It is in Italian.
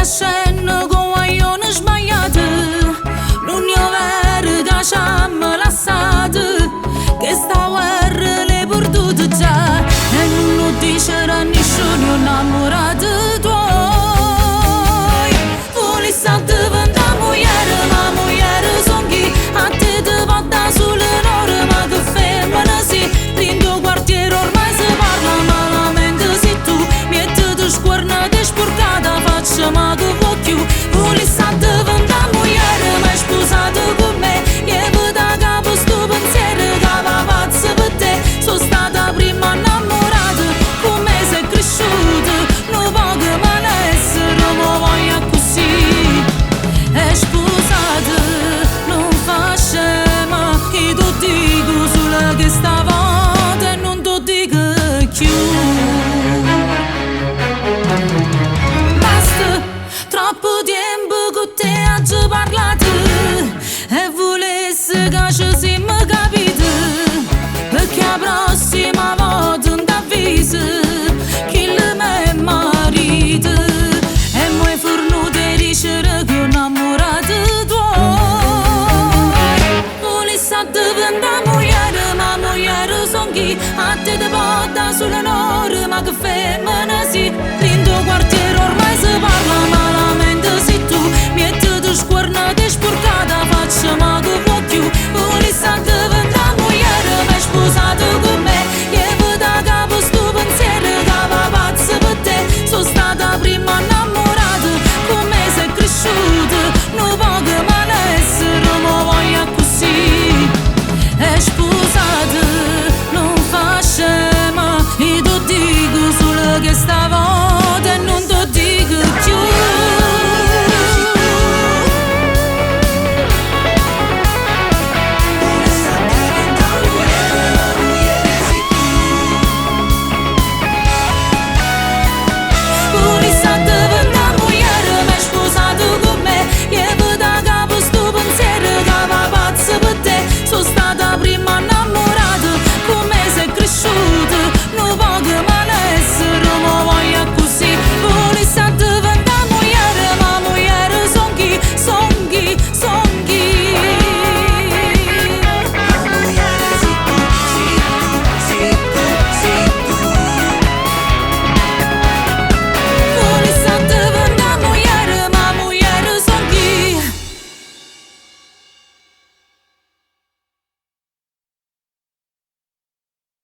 Scendo con guaglione sbagliato, l'unione verga ci ha lasciato, che sta guerra l'hai perduta già, e non lo dicerà nessuno innamorato tuoi. Vuoi stare diventare moglie, ma moglie son chi, a te ti porta sull'onore, ma che femmina sei, in tuo quartiere ormai si parla malamente, se tu mettiti sguarnata e sporcata, facciamo che vuoi più. Vuoi stare diventare moglie, ma è sposata con me, e da capo sto pensiero che va pazza per te. Sono stata prima innamorata, con me sei cresciuta, non voglio mai essere, ma voglio così. È sposata, non fa scema, e tu dico solo che stavolta e non ti dico più. Troppo tempo con te ho parlato e volessi che ci siamo capiti, perché la prossima volta non t'avviso chi me è marito, e moi fornute dicere che ho innamorato tuoi. Vuoi stare diventare moglie, ma moglie son chi, a te ti porta sull'onore, ma che femmina sei, in tuo quartiere ormai si parla malamente, se tu mettiti sguarnata e sporcata, facciamo che vuoi.